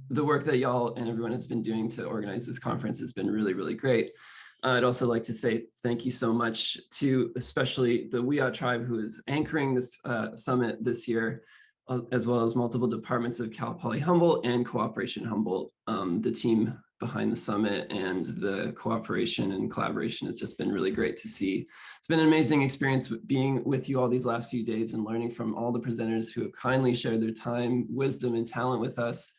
the work that y'all and everyone has been doing to organize this conference has been really, really great. I'd also like to say thank you so much to especially the Wiyot tribe who is anchoring this summit this year, as well as multiple departments of Cal Poly Humboldt and Cooperation Humboldt. The team behind the summit and the cooperation and collaboration has just been really great to see. It's been an amazing experience being with you all these last few days and learning from all the presenters who have kindly shared their time, wisdom, and talent with us.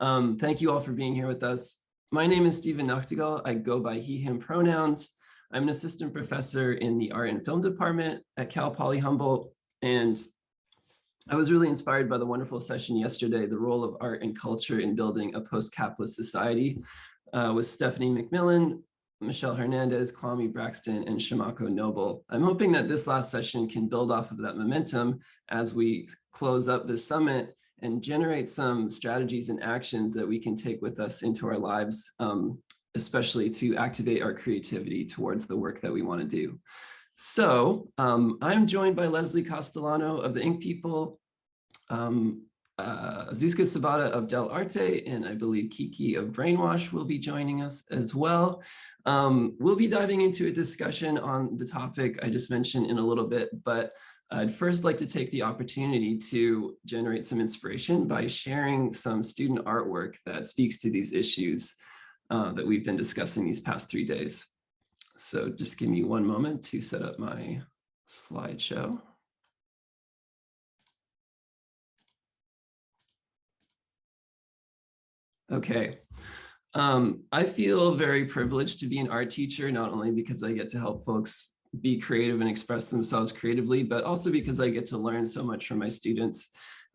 Thank you all for being here with us. My name is Stephen Nachtigall. I go by he, him pronouns. I'm an assistant professor in the art and film department at Cal Poly Humboldt. And I was really inspired by the wonderful session yesterday, the role of art and culture in building a post-capitalist society, with Stephanie McMillan, Michelle Hernandez, Kwame Braxton, and Shimako Noble. I'm hoping that this last session can build off of that momentum as we close up this summit and generate some strategies and actions that we can take with us into our lives, especially to activate our creativity towards the work that we want to do. So I'm joined by Leslie Castellano of the Ink People, Zuzka Sabata of Del Arte, and I believe Kiki of Brainwash will be joining us as well. We'll be diving into a discussion on the topic I just mentioned in a little bit, but I'd first like to take the opportunity to generate some inspiration by sharing some student artwork that speaks to these issues that we've been discussing these past 3 days. So just give me one moment to set up my slideshow. Okay. I feel very privileged to be an art teacher, not only because I get to help folks be creative and express themselves creatively, but also because I get to learn so much from my students.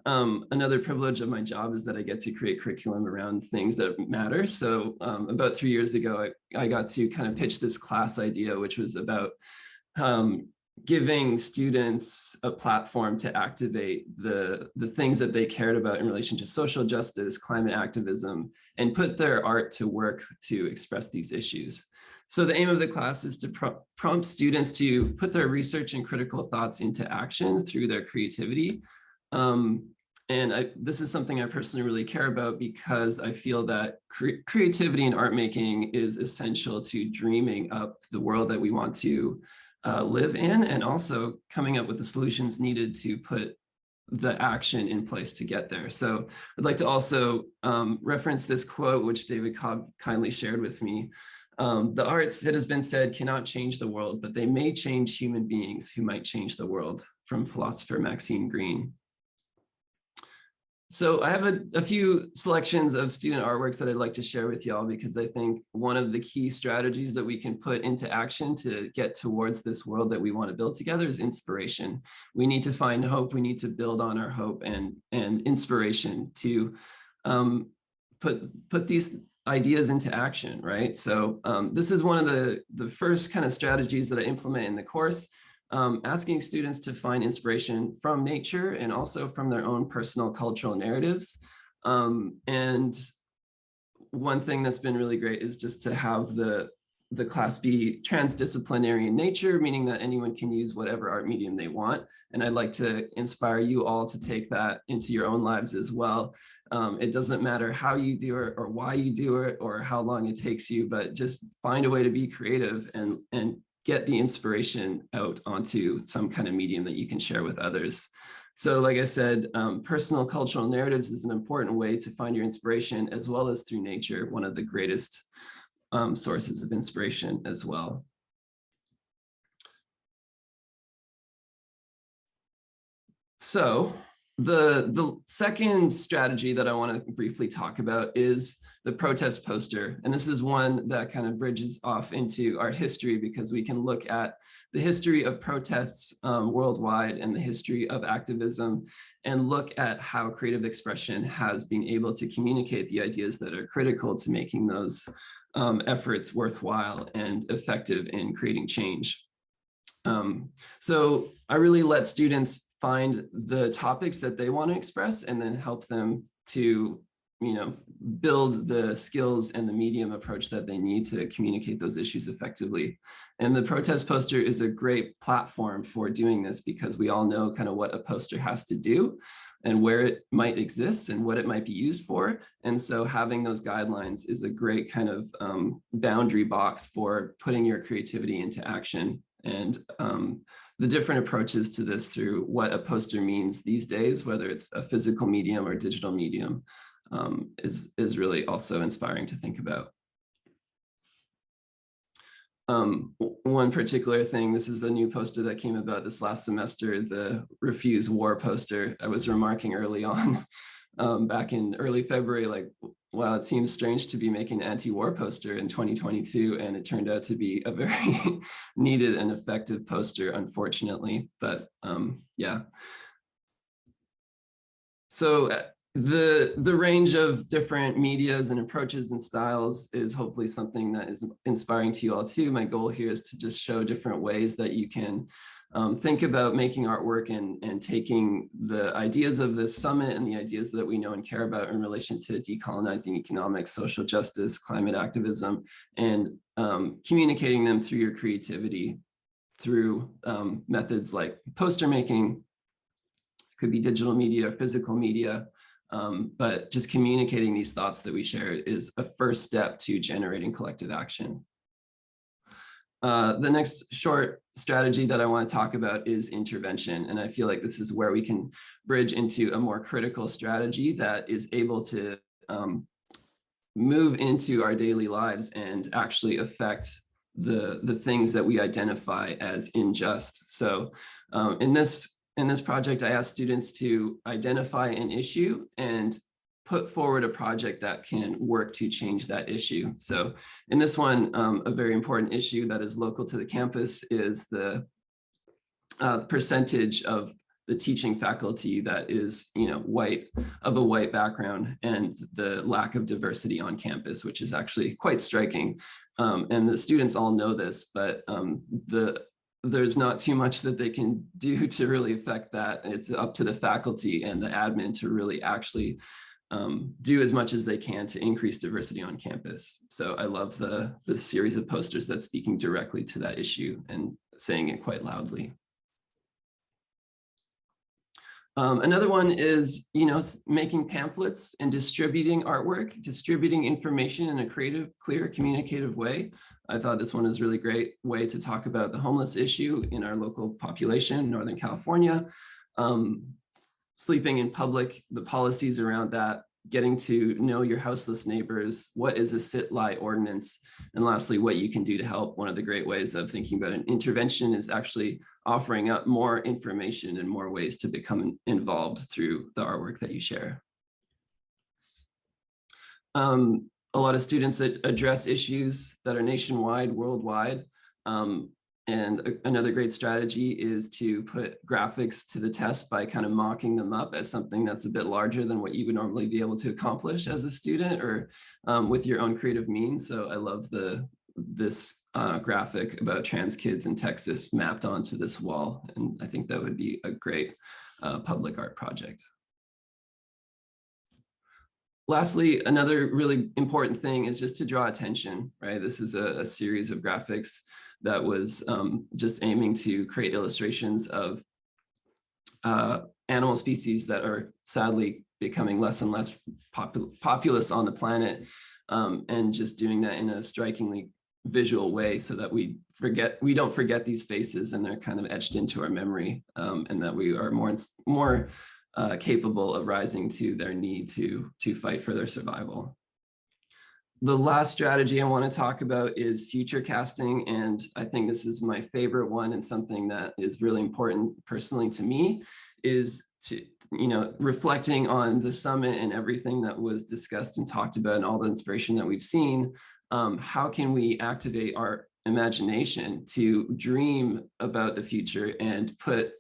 Another privilege of my job is that I get to create curriculum around things that matter. So about 3 years ago, I got to kind of pitch this class idea, which was about giving students a platform to activate the things that they cared about in relation to social justice, climate activism, and put their art to work to express these issues. So the aim of the class is to prompt students to put their research and critical thoughts into action through their creativity. This is something I personally really care about because I feel that creativity and art making is essential to dreaming up the world that we want to live in, and also coming up with the solutions needed to put the action in place to get there. So I'd like to also reference this quote, which David Cobb kindly shared with me. The arts, it has been said, cannot change the world, but they may change human beings who might change the world, from philosopher Maxine Greene. So I have a few selections of student artworks that I'd like to share with y'all, because I think one of the key strategies that we can put into action to get towards this world that we want to build together is inspiration. We need to find hope. We need to build on our hope and inspiration to put these ideas into action, right? So this is one of the first kind of strategies that I implement in the course, asking students to find inspiration from nature and also from their own personal cultural narratives. And one thing that's been really great is just to have the class be transdisciplinary in nature, meaning that anyone can use whatever art medium they want. And I'd like to inspire you all to take that into your own lives as well. It doesn't matter how you do it or why you do it or how long it takes you, but just find a way to be creative and get the inspiration out onto some kind of medium that you can share with others. So like I said, personal cultural narratives is an important way to find your inspiration, as well as through nature, one of the greatest sources of inspiration as well. So the second strategy that I want to briefly talk about is the protest poster. And this is one that kind of bridges off into art history, because we can look at the history of protests worldwide and the history of activism, and look at how creative expression has been able to communicate the ideas that are critical to making those efforts worthwhile and effective in creating change. So I really let students find the topics that they want to express and then help them to build the skills and the medium approach that they need to communicate those issues effectively. And the protest poster is a great platform for doing this, because we all know kind of what a poster has to do and where it might exist and what it might be used for. And so having those guidelines is a great kind of boundary box for putting your creativity into action. And the different approaches to this through what a poster means these days, whether it's a physical medium or digital medium, is really also inspiring to think about. One particular thing, this is a new poster that came about this last semester, the Refuse War poster. I was remarking early on, back in early February, like, wow, it seems strange to be making an anti-war poster in 2022, and it turned out to be a very needed and effective poster, unfortunately. But yeah. So the range of different medias and approaches and styles is hopefully something that is inspiring to you all too. My goal here is to just show different ways that you can think about making artwork and taking the ideas of this summit and the ideas that we know and care about in relation to decolonizing economics, social justice, climate activism, and communicating them through your creativity, through methods like poster making, could be digital media, physical media, but just communicating these thoughts that we share is a first step to generating collective action. The next short strategy that I want to talk about is intervention. And I feel like this is where we can bridge into a more critical strategy that is able to move into our daily lives and actually affect the things that we identify as unjust. So in this project, I asked students to identify an issue and put forward a project that can work to change that issue. So in this one, a very important issue that is local to the campus is the percentage of the teaching faculty that is, white, of a white background, and the lack of diversity on campus, which is actually quite striking. And the students all know this, but there's not too much that they can do to really affect that. It's up to the faculty and the admin to really actually do as much as they can to increase diversity on campus. So I love the series of posters that's speaking directly to that issue and saying it quite loudly. Another one is, making pamphlets and distributing artwork, distributing information in a creative, clear, communicative way. I thought this one is a really great way to talk about the homeless issue in our local population, Northern California. Sleeping in public, the policies around that, getting to know your houseless neighbors, what is a sit-lie ordinance, and lastly, what you can do to help. One of the great ways of thinking about an intervention is actually offering up more information and more ways to become involved through the artwork that you share. A lot of students that address issues that are nationwide, worldwide. And another great strategy is to put graphics to the test by kind of mocking them up as something that's a bit larger than what you would normally be able to accomplish as a student or with your own creative means. So I love this graphic about trans kids in Texas mapped onto this wall. And I think that would be a great public art project. Lastly, another really important thing is just to draw attention, right? This is a series of graphics that was just aiming to create illustrations of animal species that are sadly becoming less and less populous on the planet, and just doing that in a strikingly visual way so that we don't forget these faces and they're kind of etched into our memory, and that we are more capable of rising to their need to fight for their survival. The last strategy I want to talk about is future casting, and I think this is my favorite one and something that is really important personally to me, is to, reflecting on the summit and everything that was discussed and talked about and all the inspiration that we've seen. How can we activate our imagination to dream about the future and put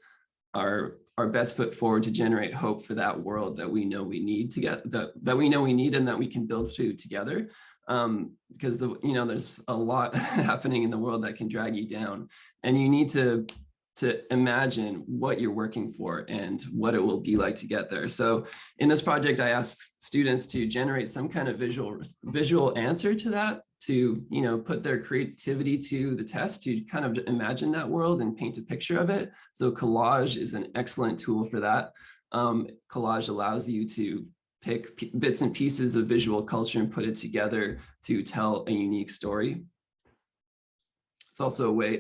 our best foot forward to generate hope for that world that we know we need to get, that we know we need and that we can build to together. Because there's a lot happening in the world that can drag you down, and you need to to imagine what you're working for and what it will be like to get there. So in this project, I asked students to generate some kind of visual answer to that, to, you know, put their creativity to the test, to kind of imagine that world and paint a picture of it. So collage is an excellent tool for that. Collage allows you to pick bits and pieces of visual culture and put it together to tell a unique story. It's also a way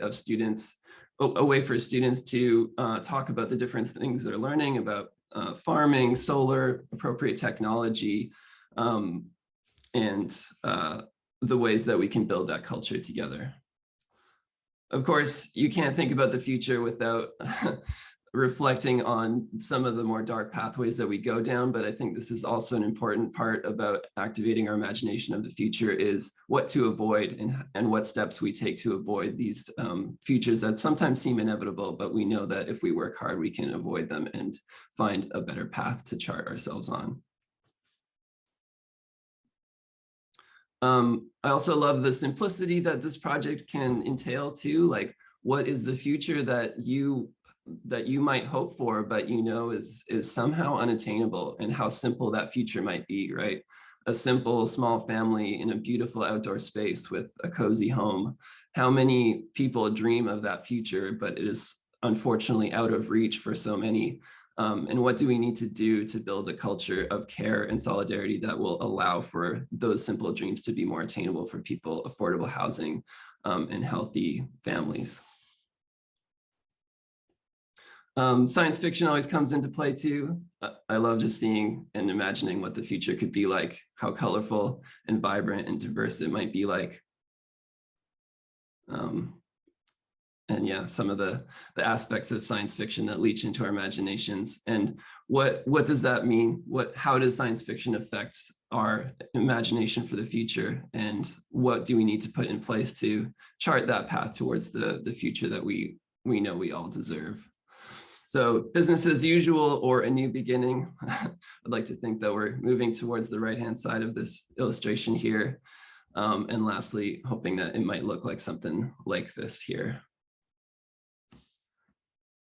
for students to talk about the different things they're learning about farming, solar, appropriate technology, and the ways that we can build that culture together. Of course, you can't think about the future without reflecting on some of the more dark pathways that we go down, but I think this is also an important part about activating our imagination of the future, is what to avoid and what steps we take to avoid these futures that sometimes seem inevitable, but we know that if we work hard, we can avoid them and find a better path to chart ourselves on. I also love the simplicity that this project can entail too, like what is the future that you might hope for, but you know is somehow unattainable, and how simple that future might be, right? A simple small family in a beautiful outdoor space with a cozy home. How many people dream of that future, but it is unfortunately out of reach for so many. And what do we need to do to build a culture of care and solidarity that will allow for those simple dreams to be more attainable for people, affordable housing, and healthy families? Science fiction always comes into play too. I love just seeing and imagining what the future could be like, how colorful and vibrant and diverse it might be like. And yeah, some of the aspects of science fiction that leach into our imaginations. And what does that mean? How does science fiction affect our imagination for the future? And what do we need to put in place to chart that path towards the future that we know we all deserve? So business as usual or a new beginning. I'd like to think that we're moving towards the right-hand side of this illustration here. And lastly, hoping that it might look like something like this here.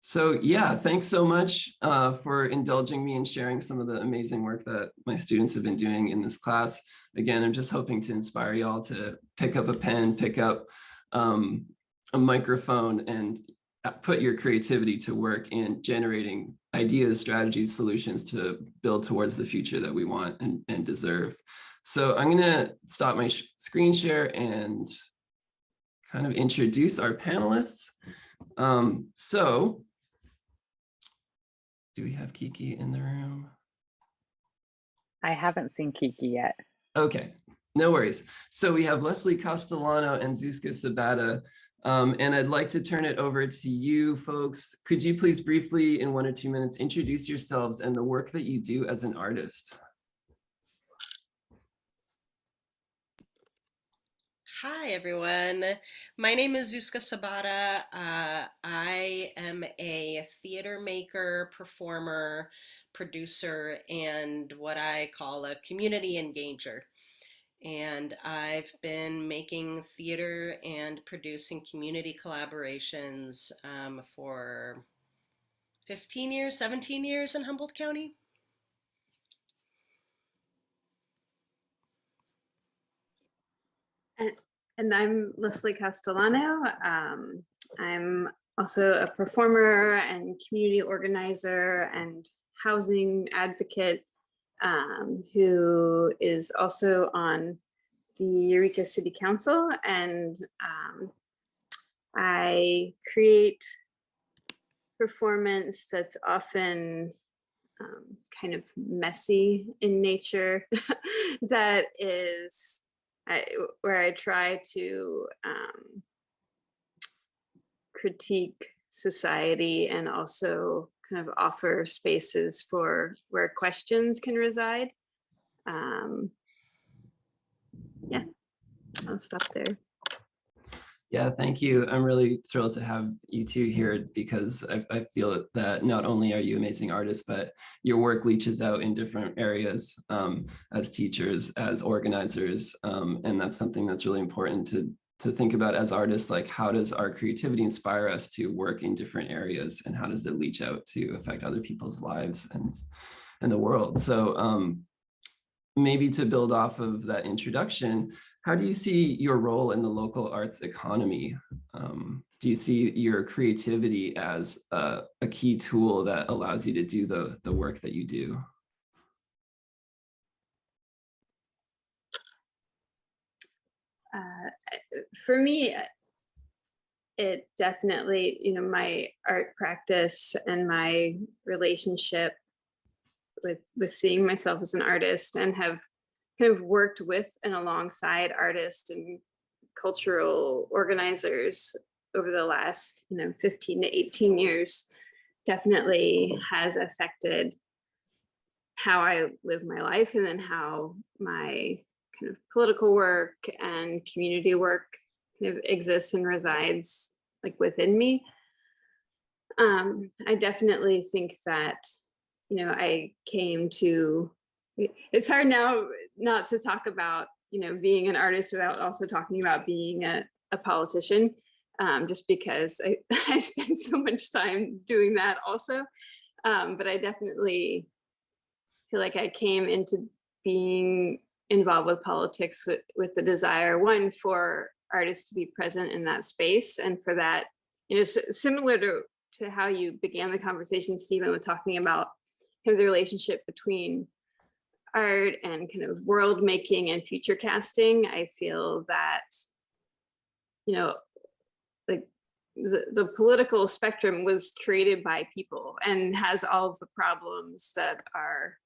So yeah, thanks so much for indulging me and sharing some of the amazing work that my students have been doing in this class. Again, I'm just hoping to inspire y'all to pick up a pen, pick up a microphone, and put your creativity to work in generating ideas, strategies, solutions to build towards the future that we want and deserve. So I'm gonna stop my screen share and kind of introduce our panelists. So do we have Kiki in the room? I haven't seen Kiki yet. Okay, no worries. So we have Leslie Castellano and Zuzka Sabata. And I'd like to turn it over to you folks. Could you please briefly, in 1 or 2 minutes, introduce yourselves and the work that you do as an artist? Hi, everyone. My name is Zuzka Sabata. I am a theater maker, performer, producer, and what I call a community engager. And I've been making theater and producing community collaborations for 15 years, 17 years in Humboldt County. And I'm Leslie Castellano. I'm also a performer and community organizer and housing advocate who is also on the Eureka City Council. And I create performance that's often kind of messy in nature that is where I try to critique society and also kind of offer spaces for where questions can reside. Yeah, I'll stop there. Yeah, thank you. I'm really thrilled to have you two here because I feel that not only are you amazing artists, but your work leaches out in different areas as teachers, as organizers, and that's something that's really important think about as artists, like how does our creativity inspire us to work in different areas, and how does it reach out to affect other people's lives and the world? So maybe to build off of that introduction, how do you see your role in the local arts economy? Do you see your creativity as a key tool that allows you to do the work that you do? For me, it definitely, my art practice and my relationship with seeing myself as an artist, and have kind of worked with and alongside artists and cultural organizers over the last 15 to 18 years, definitely has affected how I live my life, and then how my kind of political work and community work kind of exists and resides like within me. I definitely think that I came to, it's hard now not to talk about being an artist without also talking about being a politician, just because I spend so much time doing that also. But I definitely feel like I came into being involved with politics with the desire, one, for artists to be present in that space, and for that, similar to how you began the conversation, Stephen, with talking about kind of the relationship between art and kind of world making and future casting. I feel that, like the political spectrum was created by people and has all of the problems that are,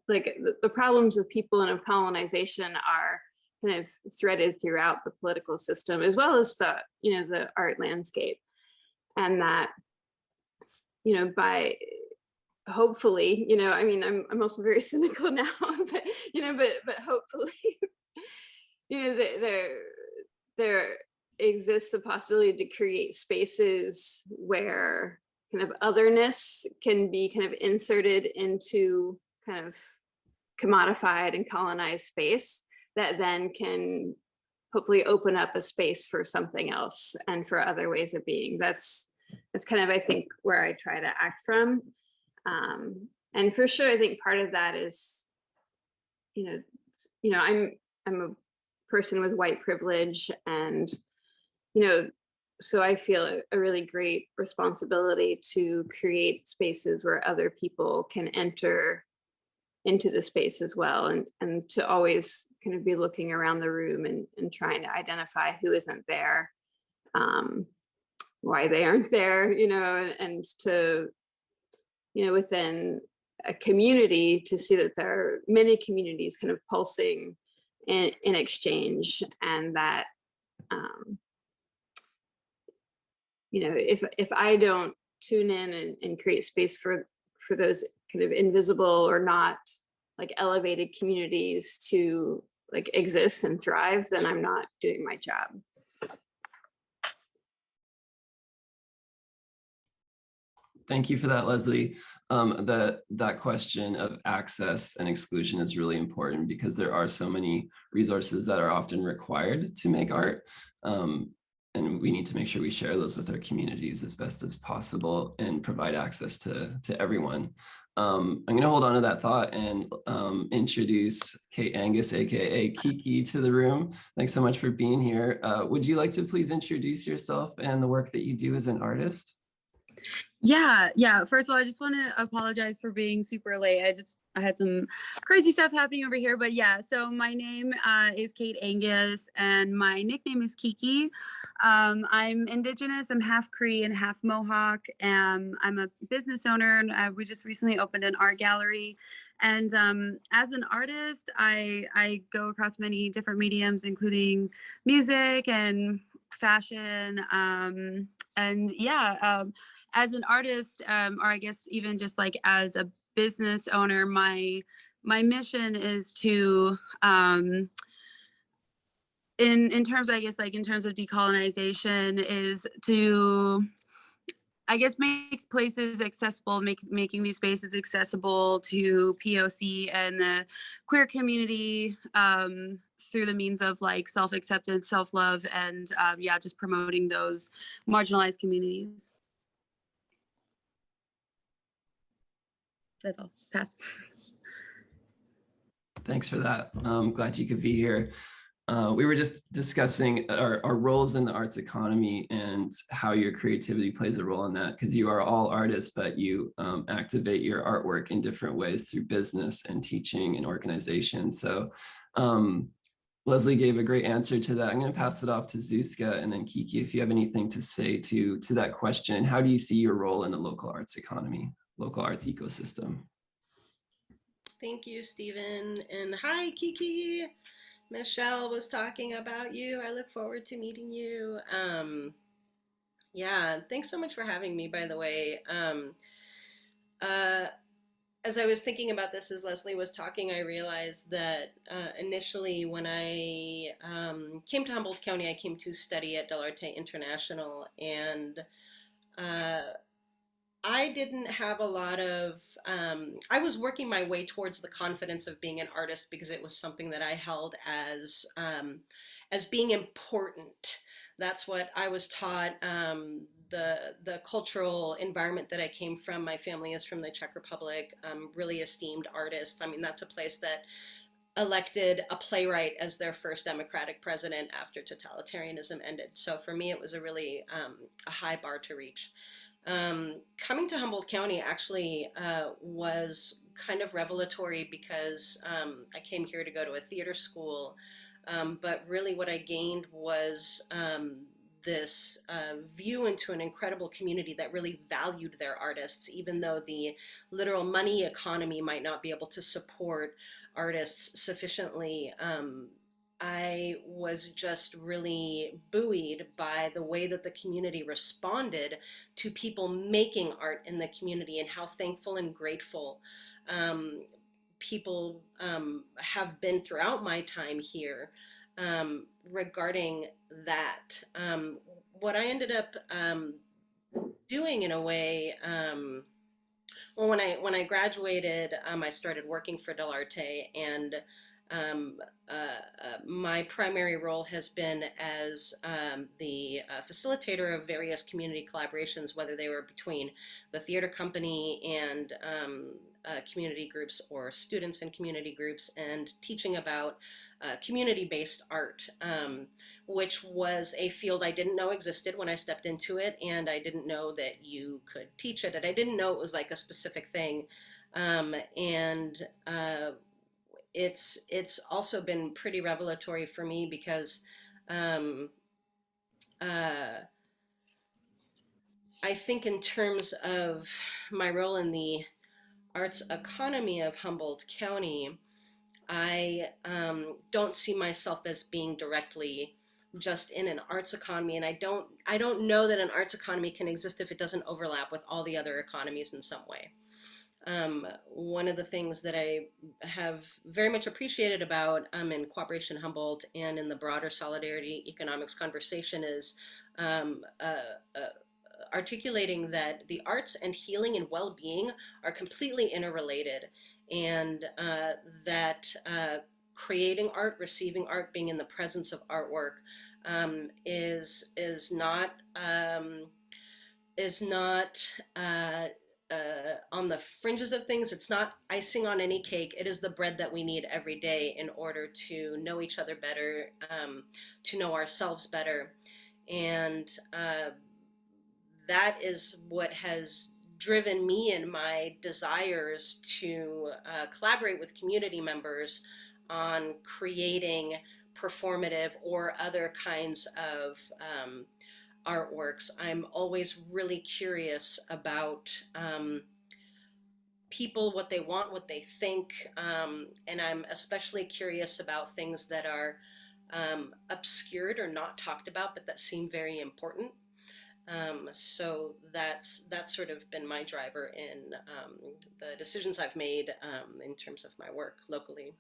like the problems of people and of colonization are kind of threaded throughout the political system, as well as the art landscape. And that, by hopefully, I'm also very cynical now, but hopefully, there exists the possibility to create spaces where kind of otherness can be kind of inserted into kind of commodified and colonized space, that then can hopefully open up a space for something else and for other ways of being. That's kind of, I think, where I try to act from. And for sure, I think part of that is, I'm a person with white privilege, and, so I feel a really great responsibility to create spaces where other people can enter into the space as well, and to always kind of be looking around the room and trying to identify who isn't there, why they aren't there, and to, within a community, to see that there are many communities kind of pulsing in exchange, and that, if I don't tune in and create space for those kind of invisible or not like elevated communities to like exist and thrive, then I'm not doing my job. Thank you for that, Leslie. That question of access and exclusion is really important, because there are so many resources that are often required to make art. And we need to make sure we share those with our communities as best as possible and provide access to everyone. I'm going to hold on to that thought and introduce Kait Angus, aka Kiki, to the room. Thanks so much for being here. Would you like to please introduce yourself and the work that you do as an artist? Yeah. First of all, I just want to apologize for being super late. I had some crazy stuff happening over here, but yeah. So my name is Kait Angus, and my nickname is Kiki. I'm Indigenous. I'm half Cree and half Mohawk. I'm a business owner, and we just recently opened an art gallery. And as an artist, I go across many different mediums, including music and fashion. As an artist, or I guess even just like as a business owner, my mission is to, in terms, I guess, like in terms of decolonization, is to, I guess, make places accessible, making these spaces accessible to POC and the queer community through the means of like self-acceptance, self-love, and yeah, just promoting those marginalized communities. That's all. Pass. Thanks for that. I'm glad you could be here. We were just discussing our roles in the arts economy and how your creativity plays a role in that, because you are all artists, but you activate your artwork in different ways through business and teaching and organization. So Leslie gave a great answer to that. I'm going to pass it off to Zuzka, and then Kiki, if you have anything to say to that question. How do you see your role in the local arts economy, local arts ecosystem? Thank you, Stephen. And hi, Kiki. Michelle was talking about you. I look forward to meeting you. Yeah, thanks so much for having me, by the way. As I was thinking about this, as Leslie was talking, I realized that initially when I came to Humboldt County, I came to study at Del Arte International, and I didn't have a lot of, I was working my way towards the confidence of being an artist because it was something that I held as being important. That's what I was taught. The cultural environment that I came from, my family is from the Czech Republic, really esteemed artists. I mean, that's a place that elected a playwright as their first democratic president after totalitarianism ended. So for me, it was a really a high bar to reach. Coming to Humboldt County actually was kind of revelatory because I came here to go to a theater school, but really what I gained was this view into an incredible community that really valued their artists, even though the literal money economy might not be able to support artists sufficiently. I was just really buoyed by the way that the community responded to people making art in the community and how thankful and grateful people have been throughout my time here regarding that. What I ended up doing in a way, well, when I graduated, I started working for Del Arte, and my primary role has been as the facilitator of various community collaborations, whether they were between the theater company and community groups or students in community groups, and teaching about community-based art, which was a field I didn't know existed when I stepped into it, and I didn't know that you could teach it, and I didn't know it was like a specific thing. It's also been pretty revelatory for me because I think in terms of my role in the arts economy of Humboldt County, I don't see myself as being directly just in an arts economy, and I don't know that an arts economy can exist if it doesn't overlap with all the other economies in some way. One of the things that I have very much appreciated about in Cooperation Humboldt and in the broader solidarity economics conversation is articulating that the arts and healing and well-being are completely interrelated, and that creating art, receiving art, being in the presence of artwork is not on the fringes of things. It's not icing on any cake. It is the bread that we need every day in order to know each other better, to know ourselves better. And that is what has driven me in my desires to collaborate with community members on creating performative or other kinds of artworks. I'm always really curious about people, what they want, what they think, and I'm especially curious about things that are obscured or not talked about, but that seem very important. So that's sort of been my driver in the decisions I've made in terms of my work locally.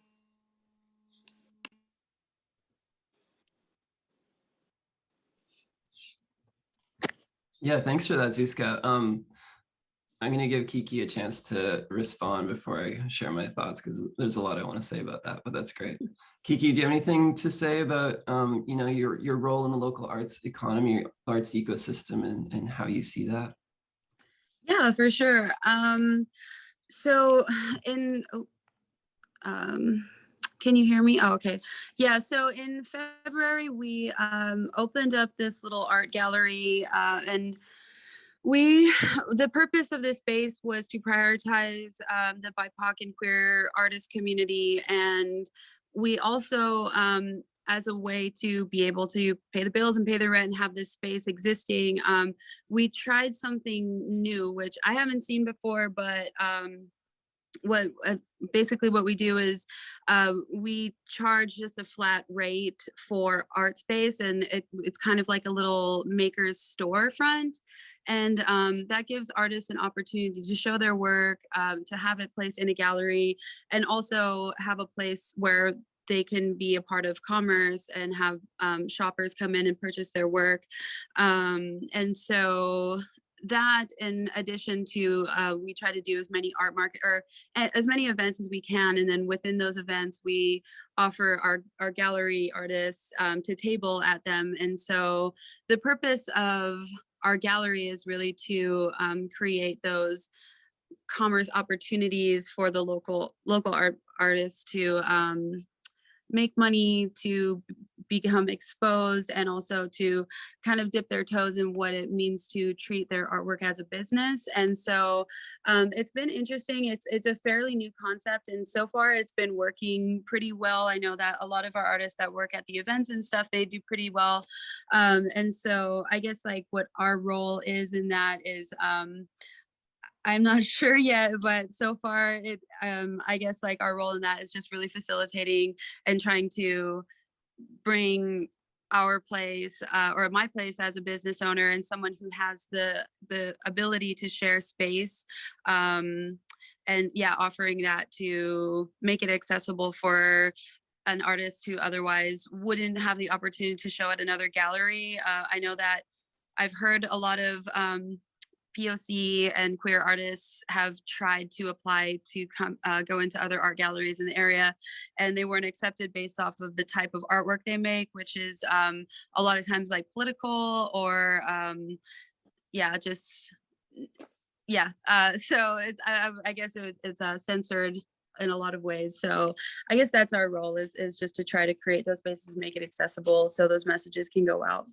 Yeah, thanks for that, Zuzka. I'm going to give Kiki a chance to respond before I share my thoughts, because there's a lot I want to say about that, but that's great. Kiki, do you have anything to say about you know, your role in the local arts economy, arts ecosystem, and how you see that? Yeah, for sure. So in can you hear me? Oh, okay. Yeah, so in February, we opened up this little art gallery, and the purpose of this space was to prioritize the BIPOC and queer artist community. And we also, as a way to be able to pay the bills and pay the rent and have this space existing, we tried something new, which I haven't seen before, but what basically what we do is we charge just a flat rate for art space, and it's kind of like a little maker's storefront, and that gives artists an opportunity to show their work, to have it placed in a gallery, and also have a place where they can be a part of commerce and have shoppers come in and purchase their work. And so that, in addition to, we try to do as many art market or as many events as we can, and then within those events we offer our gallery artists to table at them. And so the purpose of our gallery is really to create those commerce opportunities for the local artists to make money, to become exposed, and also to kind of dip their toes in what it means to treat their artwork as a business. And so it's been interesting. It's a fairly new concept, and so far it's been working pretty well. I know that a lot of our artists that work at the events and stuff, they do pretty well. And so I guess like what our role is in that is I'm not sure yet, but so far I guess like our role in that is just really facilitating and trying to bring our place or my place as a business owner and someone who has the ability to share space, and yeah, offering that to make it accessible for an artist who otherwise wouldn't have the opportunity to show at another gallery. I know that I've heard a lot of POC and queer artists have tried to apply to go into other art galleries in the area, and they weren't accepted based off of the type of artwork they make, which is a lot of times like political or yeah, just yeah. So it's I guess it's censored in a lot of ways. So I guess that's our role is just to try to create those spaces, make it accessible so those messages can go out.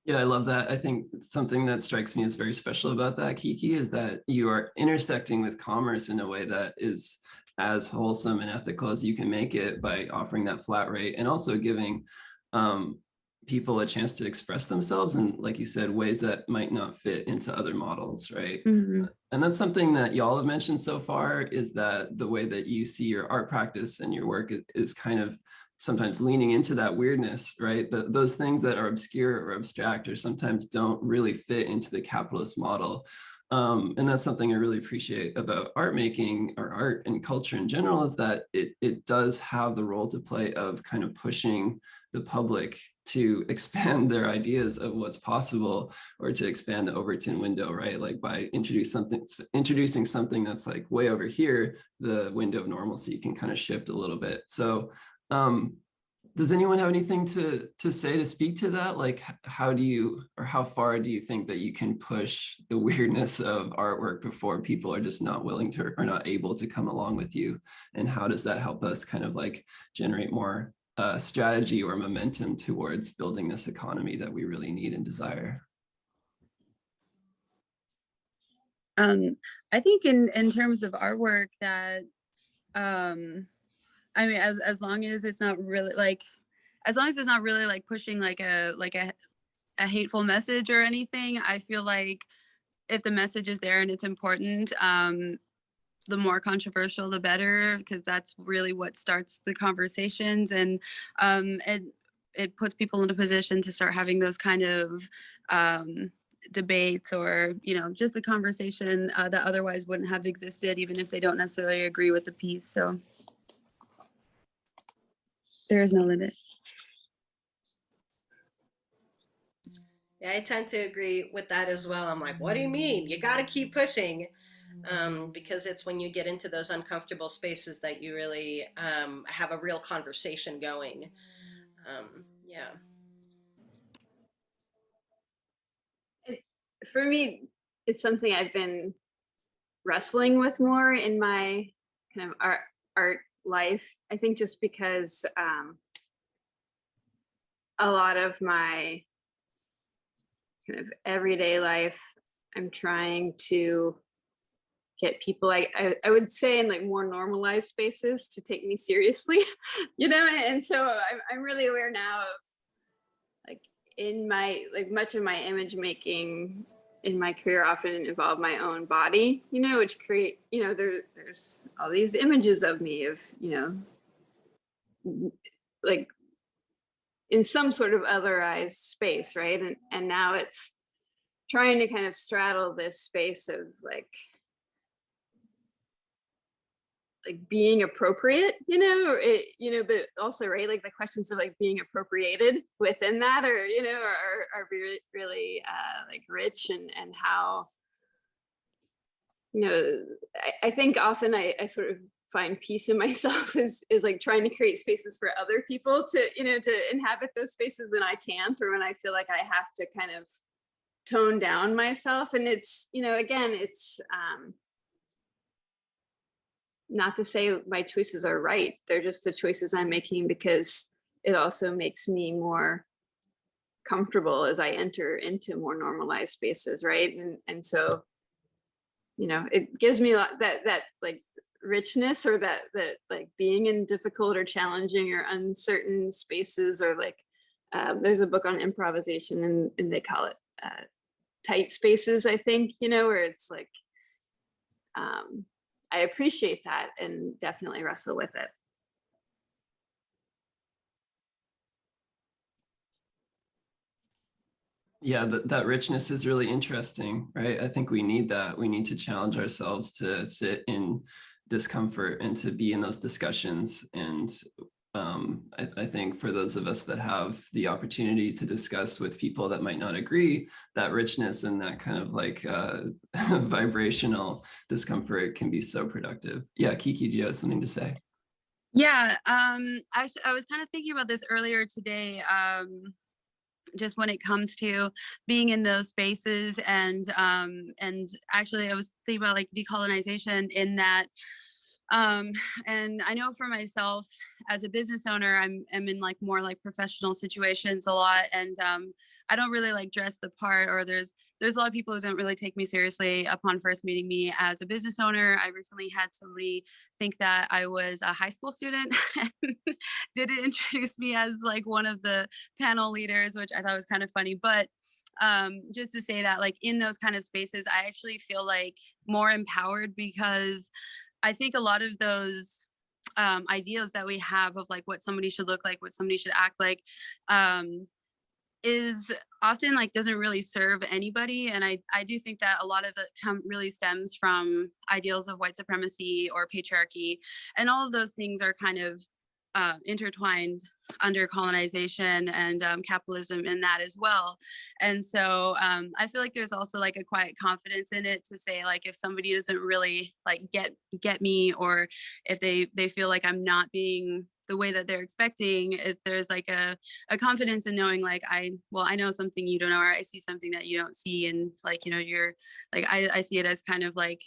Yeah, I love that. I think something that strikes me as very special about that, Kiki, is that you are intersecting with commerce in a way that is as wholesome and ethical as you can make it by offering that flat rate, and also giving people a chance to express themselves in, like you said, ways that might not fit into other models, right? Mm-hmm. And that's something that y'all have mentioned so far, is that the way that you see your art practice and your work is kind of sometimes leaning into that weirdness, right? Those things that are obscure or abstract or sometimes don't really fit into the capitalist model. And that's something I really appreciate about art making or art and culture in general, is that it does have the role to play of kind of pushing the public to expand their ideas of what's possible, or to expand the Overton window, right? Like by introducing something that's like way over here, the window of normalcy can kind of shift a little bit. So does anyone have anything to say to speak to that? Like, how do you, or how far do you think that you can push the weirdness of artwork before people are just not willing to or not able to come along with you? And how does that help us kind of like generate more strategy or momentum towards building this economy that we really need and desire? I think in terms of artwork that I mean, as long as it's not really like, as long as it's not really like pushing like a hateful message or anything, I feel like if the message is there and it's important, the more controversial, the better, because that's really what starts the conversations, and it puts people in a position to start having those kind of debates, or just the conversation that otherwise wouldn't have existed, even if they don't necessarily agree with the piece. So there is no limit. Yeah, I tend to agree with that as well. I'm like, what do you mean? You got to keep pushing. Because it's when you get into those uncomfortable spaces that you really have a real conversation going. Yeah. For me, it's something I've been wrestling with more in my kind of art life. I think just because a lot of my kind of everyday life, I'm trying to get people I would say in like more normalized spaces to take me seriously, you know, and so I'm really aware now of like in my like much of my image making in my career often involve my own body, you know, which create, you know, there's all these images of me of, you know, like in some sort of otherized space, right? And now it's trying to kind of straddle this space of like being appropriate, you know, or it, you know, but also, right, like the questions of like being appropriated within that, or, you know, are really, really like rich and how, you know, I think often I sort of find peace in myself is like trying to create spaces for other people to, you know, to inhabit those spaces when I can't, or when I feel like I have to kind of tone down myself. And it's, you know, again, it's, not to say my choices are right. They're just the choices I'm making because it also makes me more comfortable as I enter into more normalized spaces, right? And so, you know, it gives me that like richness, or that like being in difficult or challenging or uncertain spaces, or like there's a book on improvisation and they call it tight spaces, I think, you know, where it's like I appreciate that and definitely wrestle with it. Yeah, that richness is really interesting, right? I think we need that. We need to challenge ourselves to sit in discomfort and to be in those discussions. And I think for those of us that have the opportunity to discuss with people that might not agree, that richness and that kind of like vibrational discomfort can be so productive. Yeah, Kiki, do you have something to say? Yeah, I was kind of thinking about this earlier today. Just when it comes to being in those spaces, and actually I was thinking about like decolonization in that, and I know for myself as a business owner, I'm in like more like professional situations a lot, and I don't really like dress the part, or there's a lot of people who don't really take me seriously upon first meeting me as a business owner. I recently had somebody think that I was a high school student and didn't introduce me as like one of the panel leaders, which I thought was kind of funny. But just to say that like in those kind of spaces, I actually feel like more empowered, because I think a lot of those ideas that we have of like what somebody should look like, what somebody should act like, is often like doesn't really serve anybody. And I do think that a lot of it really stems from ideals of white supremacy or patriarchy, and all of those things are kind of intertwined under colonization and capitalism in that as well. And so I feel like there's also like a quiet confidence in it to say, like, if somebody doesn't really like get me, or if they feel like I'm not being the way that they're expecting, if there's like a confidence in knowing like I know something you don't know, or I see something that you don't see, and like, you know, you're like I see it as kind of like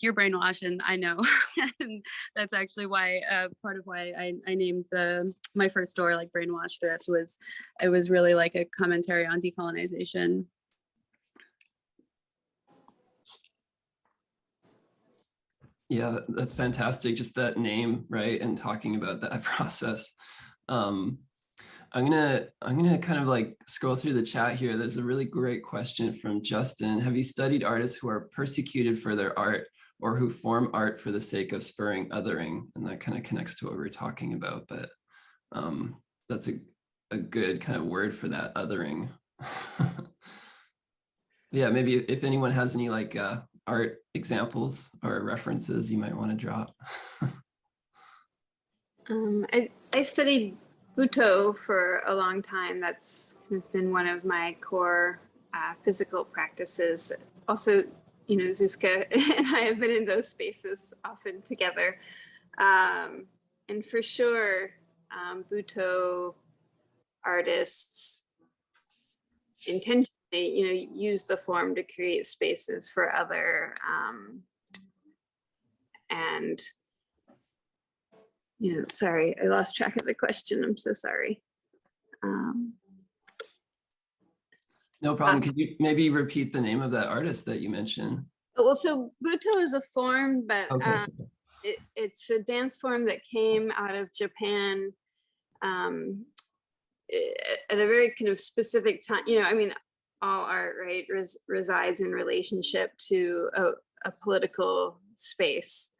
you're brainwashed, and I know. And that's actually why part of why I named my first store like Brainwash Thrift, was it was really like a commentary on decolonization. Yeah, that's fantastic. Just that name, right? And talking about that process. I'm gonna kind of like scroll through the chat here. There's a really great question from Justin. Have you studied artists who are persecuted for their art, or who form art for the sake of spurring othering? And that kind of connects to what we're talking about, but that's a good kind of word for that, othering. Yeah, maybe if anyone has any like art examples or references you might want to drop. I studied Buto for a long time. That's kind of been one of my core physical practices. Also, you know, Zuzka and I have been in those spaces often together. And for sure, Buto artists intentionally, you know, use the form to create spaces for other, and, you know, sorry, I lost track of the question. I'm so sorry. No problem. Could you maybe repeat the name of that artist that you mentioned? Well, so Buto is a form, but Okay. it's a dance form that came out of Japan at a very kind of specific time. You know, I mean, all art, right, resides in relationship to a political space.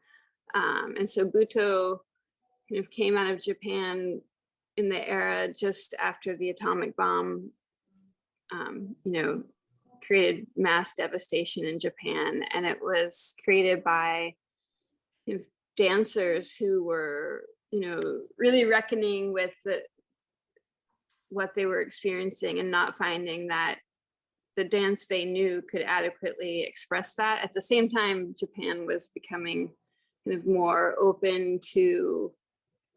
And so Buto kind of came out of Japan in the era just after the atomic bomb, you know, created mass devastation in Japan. And it was created by, you know, dancers who were, you know, really reckoning with what they were experiencing and not finding that the dance they knew could adequately express that. At the same time, Japan was becoming kind of more open to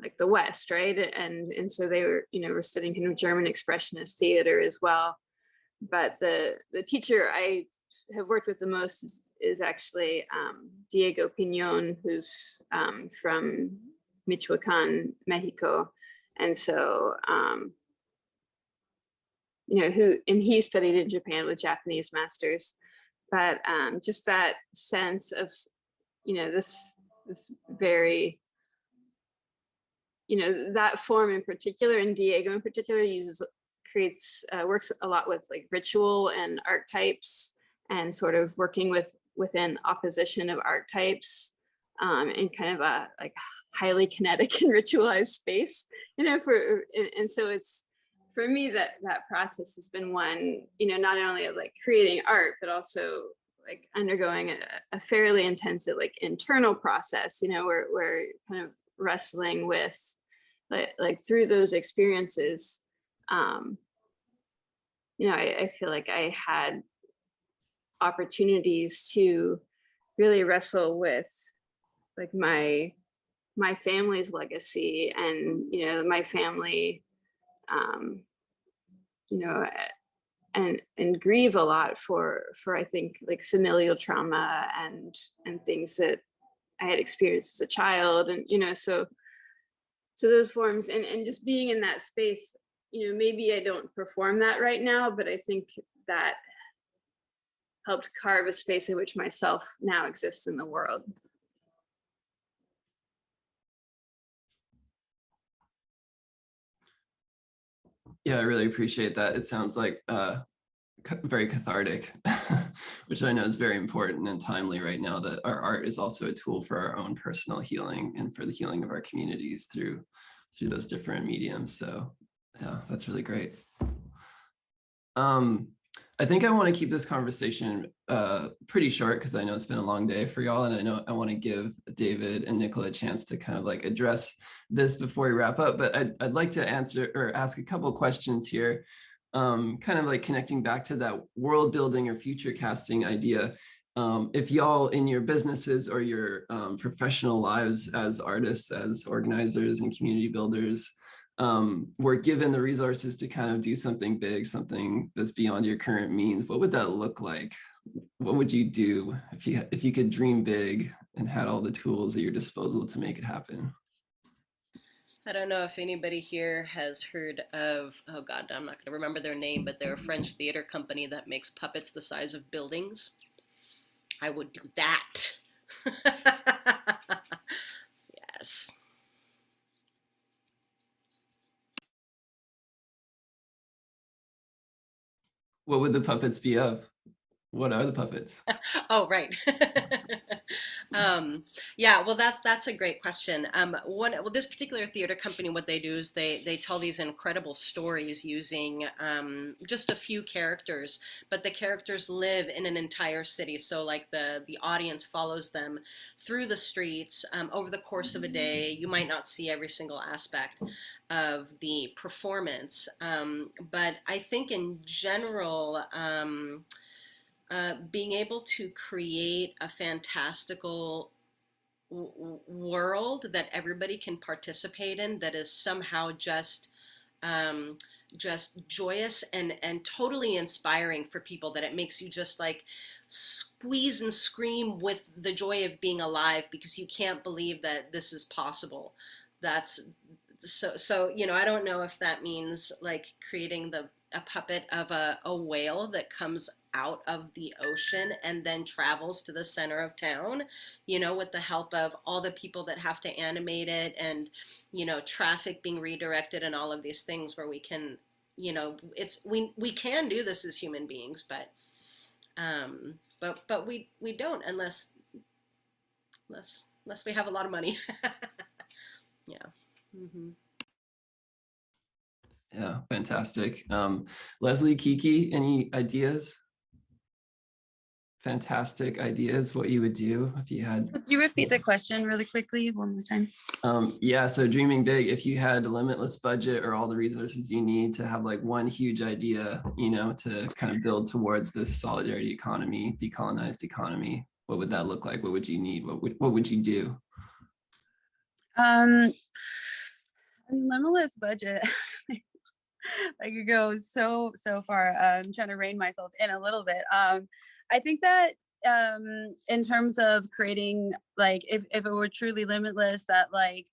like the West, right? And so they were, you know, were studying kind of German expressionist theater as well. But the teacher I have worked with the most is actually Diego Piñon, who's from Michoacan, Mexico. And so, you know, he studied in Japan with Japanese masters, but just that sense of, you know, this very, you know, that form in particular, and Diego in particular works a lot with like ritual and archetypes, and sort of working within opposition of archetypes in kind of a like highly kinetic and ritualized space, you know, and so it's, for me, that process has been one, you know, not only of like creating art, but also like undergoing a fairly intensive like internal process, you know, where we're kind of wrestling with like through those experiences. You know, I feel like I had opportunities to really wrestle with like my family's legacy, and, you know, my family, you know, and grieve a lot for I think like familial trauma and things that I had experienced as a child. And, you know, so those forms and just being in that space, you know, maybe I don't perform that right now, but I think that helped carve a space in which myself now exists in the world. Yeah, I really appreciate that. It sounds like very cathartic, which I know is very important and timely right now, that our art is also a tool for our own personal healing and for the healing of our communities through those different mediums. So yeah, that's really great. I think I want to keep this conversation pretty short, because I know it's been a long day for y'all, and I know I want to give David and Nicola a chance to kind of like address this before we wrap up. But I'd like to answer or ask a couple questions here, kind of like connecting back to that world building or future casting idea. If y'all in your businesses or your professional lives as artists, as organizers and community builders, were given the resources to kind of do something big, something that's beyond your current means, what would that look like? What would you do if you could dream big and had all the tools at your disposal to make it happen? I don't know if anybody here has heard of, oh God, I'm not going to remember their name, but they're a French theater company that makes puppets the size of buildings. I would do that. Yes. What would the puppets be of? What are the puppets? Oh, right. Yeah, well, that's a great question. This particular theater company, what they do is they tell these incredible stories using just a few characters, but the characters live in an entire city. So like the audience follows them through the streets over the course of a day. You might not see every single aspect of the performance, but I think in general. Being able to create a fantastical world that everybody can participate in, that is somehow um, just joyous and totally inspiring for people, that it makes you just like squeeze and scream with the joy of being alive because you can't believe that this is possible. That's so I don't know if that means like creating a puppet of a whale that comes out of the ocean and then travels to the center of town, with the help of all the people that have to animate it, and traffic being redirected and all of these things where we can, we can do this as human beings, but we don't unless we have a lot of money. Yeah. Mm-hmm. Yeah, fantastic. Leslie, Kiki, any ideas? Fantastic ideas, what you would do if you had. Could you repeat the question really quickly one more time? Yeah, so dreaming big, if you had a limitless budget or all the resources you need to have like one huge idea, to kind of build towards this solidarity economy, decolonized economy, what would that look like? What would you need? What would you do? Limitless budget. I could go so far. I'm trying to rein myself in a little bit. I think that in terms of creating, like, if it were truly limitless, that like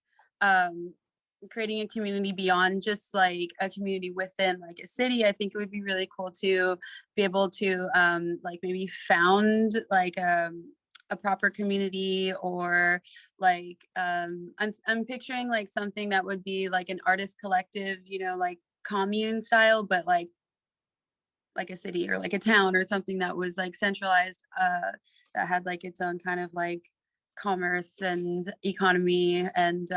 creating a community beyond just like a community within like a city, I think it would be really cool to be able to like maybe found like a proper community, or like I'm picturing like something that would be like an artist collective, like commune style, but like a city or like a town or something that was like centralized, that had like its own kind of like commerce and economy and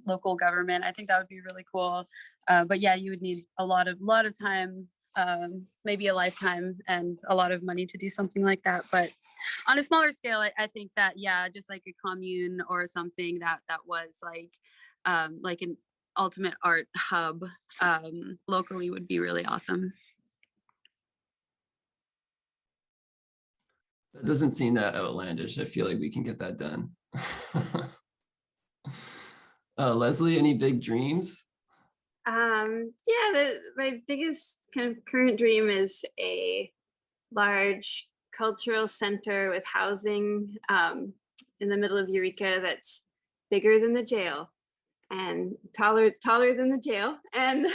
local government. I think that would be really cool. But yeah, you would need a lot of time, maybe a lifetime and a lot of money to do something like that. But on a smaller scale, I think that, yeah, just like a commune or something that was like an ultimate art hub locally would be really awesome. That doesn't seem that outlandish. I feel like we can get that done. Leslie, any big dreams? Yeah, my biggest kind of current dream is a large cultural center with housing in the middle of Eureka that's bigger than the jail and taller than the jail, and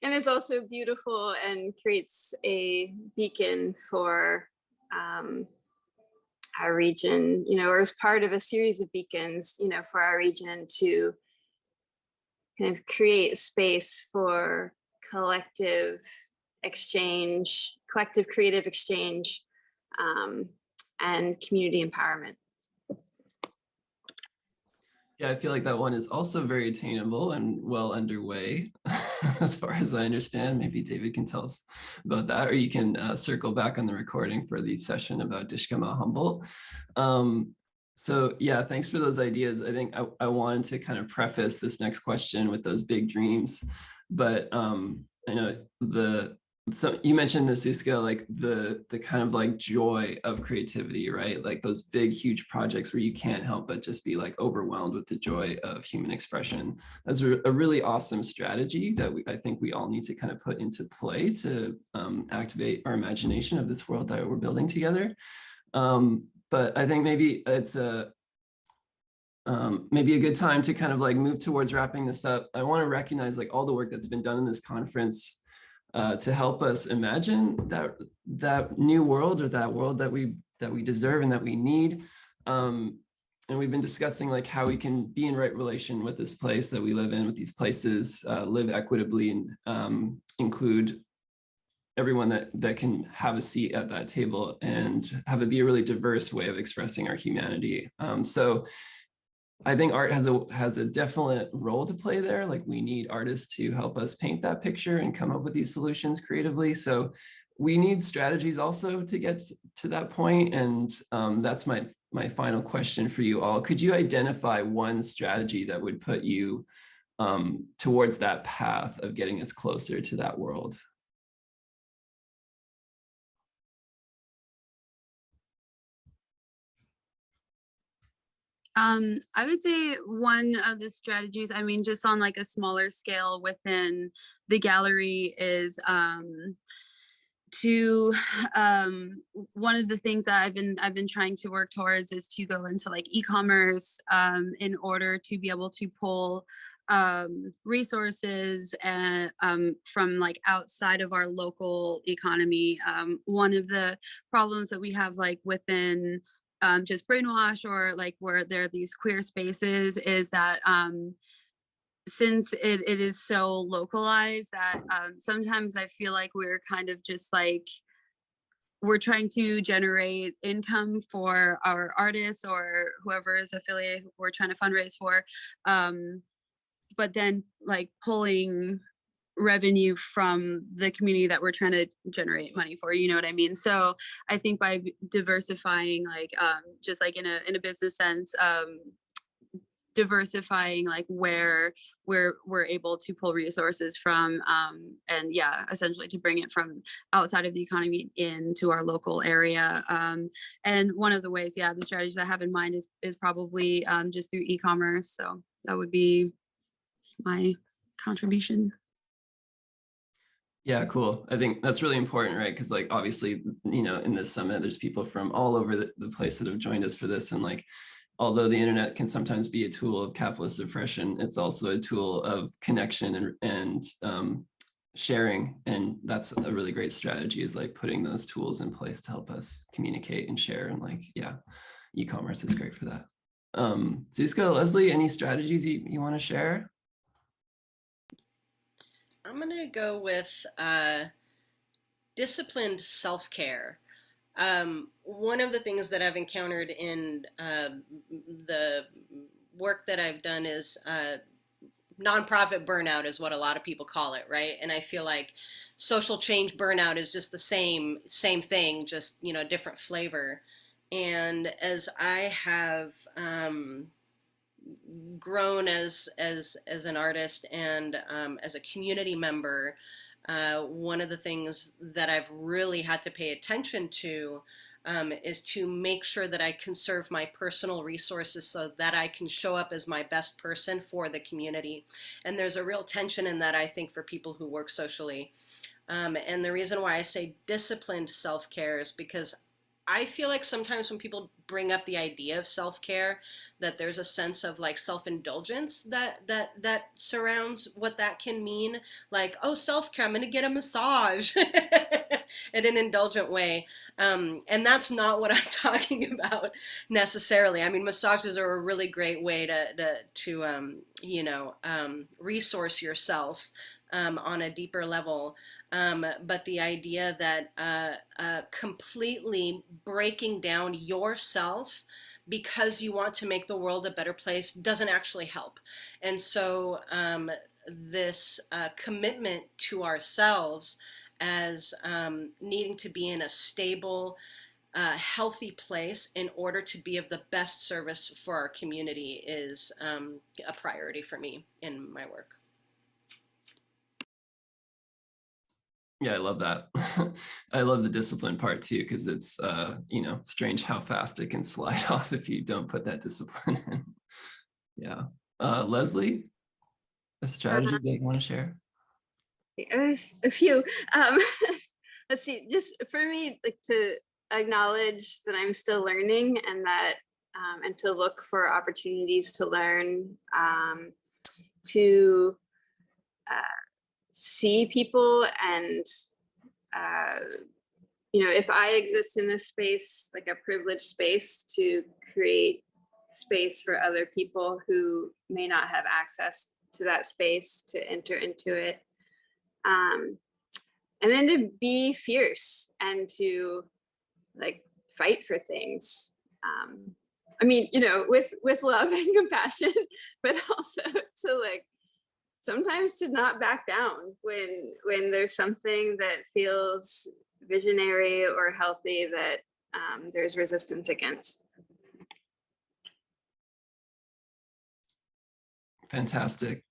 and is also beautiful and creates a beacon for our region, or as part of a series of beacons, for our region to kind of create space for collective creative exchange, and community empowerment. Yeah, I feel like that one is also very attainable and well underway, as far as I understand. Maybe David can tell us about that, or you can circle back on the recording for the session about Dishkama Humboldt. So yeah, thanks for those ideas. I think I wanted to kind of preface this next question with those big dreams, but I know so you mentioned the Zuzka, like the kind of like joy of creativity, right? Like those big, huge projects where you can't help but just be like overwhelmed with the joy of human expression. That's a really awesome strategy that I think we all need to kind of put into play to activate our imagination of this world that we're building together. But I think maybe it's maybe a good time to kind of like move towards wrapping this up. I want to recognize like all the work that's been done in this conference to help us imagine that new world, or that world that we deserve and that we need. And we've been discussing like how we can be in right relation with this place that we live in, with these places, live equitably, and include everyone that can have a seat at that table and have it be a really diverse way of expressing our humanity. So I think art has a definite role to play there. Like, we need artists to help us paint that picture and come up with these solutions creatively. So we need strategies also to get to that point. And that's my final question for you all. Could you identify one strategy that would put you towards that path of getting us closer to that world? I would say one of the strategies, I mean, just on like a smaller scale within the gallery, is to one of the things that I've been trying to work towards is to go into like e-commerce in order to be able to pull resources and from like outside of our local economy. One of the problems that we have like within just Brainwash, or like where there are these queer spaces, is that since it is so localized that sometimes I feel like we're kind of just like, we're trying to generate income for our artists or whoever is affiliated we're trying to fundraise for, but then like pulling revenue from the community that we're trying to generate money for, you know what I mean? So I think by diversifying, like just like in a business sense, diversifying like where we're able to pull resources from, and yeah, essentially to bring it from outside of the economy into our local area. And one of the ways, yeah, the strategies I have in mind is probably just through e-commerce. So that would be my contribution. Yeah, cool. I think that's really important, right? Because like, obviously, you know, in this summit, there's people from all over the place that have joined us for this. And like, although the internet can sometimes be a tool of capitalist oppression, it's also a tool of connection and sharing. And that's a really great strategy, is like putting those tools in place to help us communicate and share. And like, yeah, e-commerce is great for that. Zuzka, Leslie, any strategies you want to share? I'm going to go with disciplined self-care. One of the things that I've encountered in the work that I've done is nonprofit burnout is what a lot of people call it, right? And I feel like social change burnout is just the same thing, just, you know, different flavor. And as I have grown as an artist and as a community member, one of the things that I've really had to pay attention to is to make sure that I conserve my personal resources so that I can show up as my best person for the community. And there's a real tension in that, I think, for people who work socially. And the reason why I say disciplined self-care is because I feel like sometimes when people bring up the idea of self-care, that there's a sense of like self-indulgence that surrounds what that can mean. Like, oh, self-care, I'm going to get a massage in an indulgent way. And that's not what I'm talking about necessarily. I mean, massages are a really great way to resource yourself on a deeper level. But the idea that completely breaking down yourself because you want to make the world a better place doesn't actually help. And so this commitment to ourselves as needing to be in a stable, healthy place in order to be of the best service for our community is a priority for me in my work. Yeah, I love that. I love the discipline part too, because it's strange how fast it can slide off if you don't put that discipline in. Yeah. Leslie, a strategy that you want to share? A few. Let's see. Just for me, like to acknowledge that I'm still learning, and that and to look for opportunities to learn, to see people, and if I exist in this space, like a privileged space, to create space for other people who may not have access to that space to enter into it. and then to be fierce and to like fight for things. I mean, you know, with love and compassion, but also to like sometimes to not back down when there's something that feels visionary or healthy that there's resistance against. Fantastic.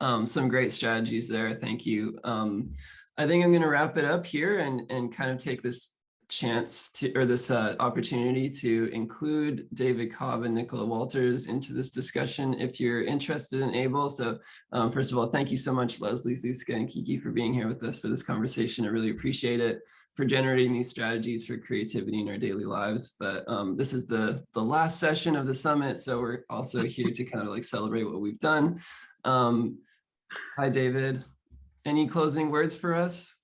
Some great strategies there. Thank you. I think I'm going to wrap it up here and kind of take this chance to, or this opportunity to include David Cobb and Nicola Walters into this discussion if you're interested and able. So first of all, thank you so much, Leslie, Zuzka, and Kiki for being here with us for this conversation. I really appreciate it, for generating these strategies for creativity in our daily lives. But this is the last session of the summit, so we're also here to kind of like celebrate what we've done. Hi, David. Any closing words for us?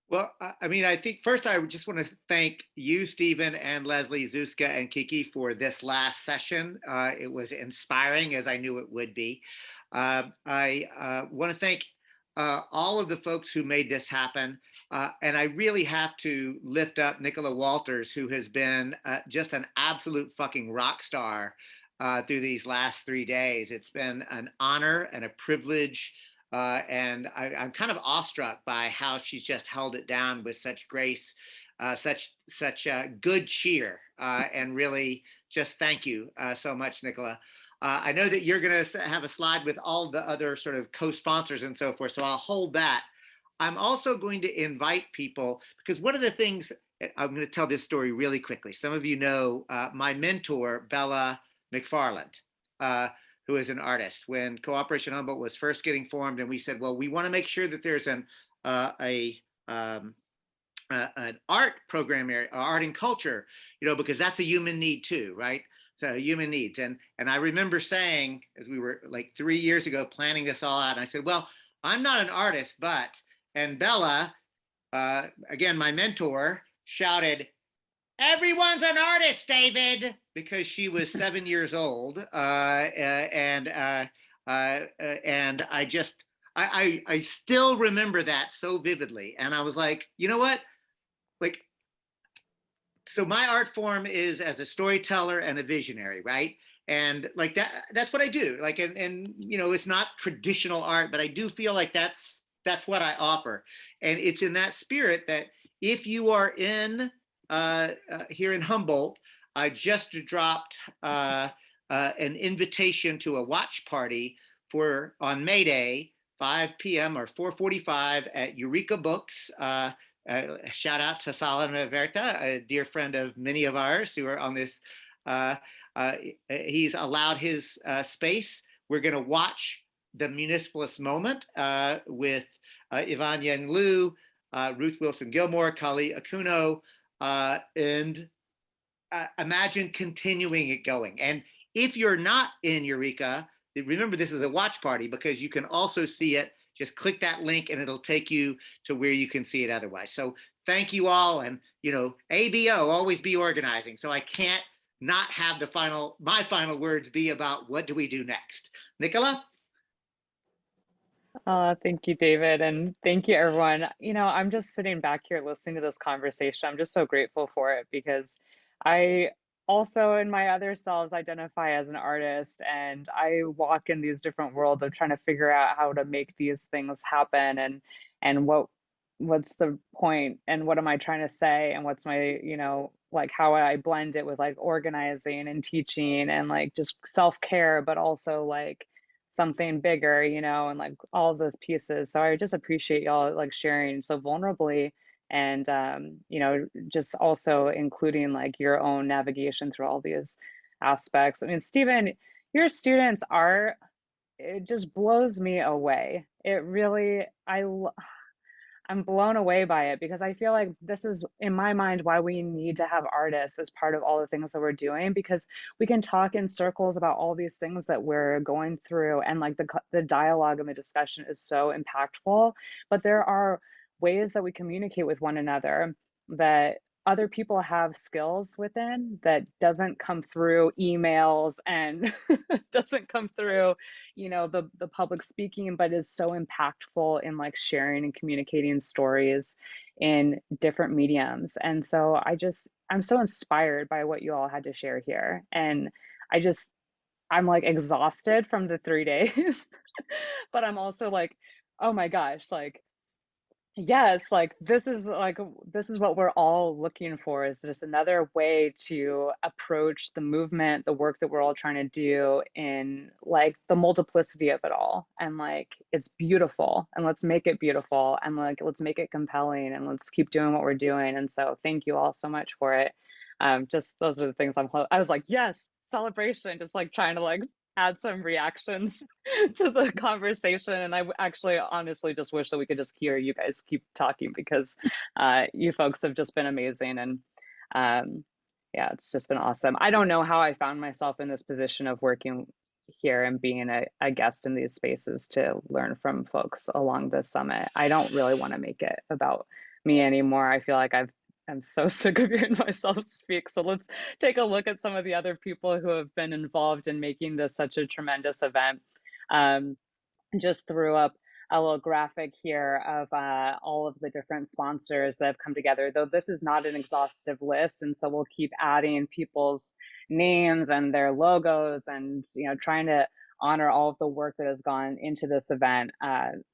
Well, I mean, I think first I just want to thank you, Stephen, and Leslie, Zuzka, and Kiki for this last session. It was inspiring, as I knew it would be. I want to thank all of the folks who made this happen. And I really have to lift up Nicola Walters, who has been just an absolute fucking rock star through these last 3 days. It's been an honor and a privilege. And I'm kind of awestruck by how she's just held it down with such grace, such good cheer, and really just thank you so much, Nicola. I know that you're going to have a slide with all the other sort of co-sponsors and so forth, so I'll hold that. I'm also going to invite people, because one of the things, I'm going to tell this story really quickly. Some of you know my mentor, Bella McFarland, who is an artist. When Cooperation Humboldt was first getting formed, and we said, well, we want to make sure that there's an art program area, art and culture, you know, because that's a human need too, right? So human needs. And I remember saying, as we were like 3 years ago planning this all out, and I said, well, I'm not an artist, but, and Bella, again, my mentor, shouted, "Everyone's an artist, David," because she was 7 years old, and I just I still remember that so vividly, and I was like, you know what, like, so my art form is as a storyteller and a visionary, right? And like that's what I do. Like, and you know, it's not traditional art, but I do feel like that's what I offer, and it's in that spirit that if you are in here in Humboldt, I just dropped an invitation to a watch party for on May Day, 5 p.m. or 4:45 at Eureka Books. Shout out to Salana Verta, a dear friend of many of ours who are on this. He's allowed his space. We're going to watch the Municipalist Moment with Yvonne Yen Liu, Ruth Wilson Gilmore, Kali Akuno, and imagine continuing it going. And if you're not in Eureka, remember this is a watch party, because you can also see it. Just click that link and it'll take you to where you can see it otherwise. So thank you all. And, you know, ABO, always be organizing. So I can't not have my final words be about what do we do next. Nicola? Thank you, David, and thank you, everyone. You know, I'm just sitting back here listening to this conversation. I'm just so grateful for it, because I also, in my other selves, identify as an artist, and I walk in these different worlds of trying to figure out how to make these things happen, and what's the point, and what am I trying to say, and what's my, you know, like how I blend it with like organizing and teaching and like just self-care, but also like something bigger, you know, and like all the pieces. So I just appreciate y'all like sharing so vulnerably, and you know, just also including like your own navigation through all these aspects. I mean, Stephen, your students are, it just blows me away. It really, I'm blown away by it, because I feel like this is, in my mind, why we need to have artists as part of all the things that we're doing, because we can talk in circles about all these things that we're going through, and like the dialogue and the discussion is so impactful, but there are ways that we communicate with one another that other people have skills within that doesn't come through emails and doesn't come through, you know, the public speaking, but is so impactful in like sharing and communicating stories in different mediums. And so I'm so inspired by what you all had to share here. And I'm like exhausted from the 3 days, but I'm also like, oh my gosh, like, yes, like this is what we're all looking for, is just another way to approach the movement, the work that we're all trying to do, in like the multiplicity of it all. And like it's beautiful, and let's make it beautiful, and like let's make it compelling, and let's keep doing what we're doing. And so thank you all so much for it. Just those are the things I was like, yes, celebration, just like trying to like add some reactions to the conversation. And I actually honestly just wish that we could just hear you guys keep talking, because you folks have just been amazing. And yeah, it's just been awesome. I don't know how I found myself in this position of working here and being a guest in these spaces to learn from folks along this summit. I don't really want to make it about me anymore. I feel like I'm so sick of hearing myself speak. So let's take a look at some of the other people who have been involved in making this such a tremendous event. Just threw up a little graphic here of all of the different sponsors that have come together, though this is not an exhaustive list. And so we'll keep adding people's names and their logos, and, you know, trying to honor all of the work that has gone into this event.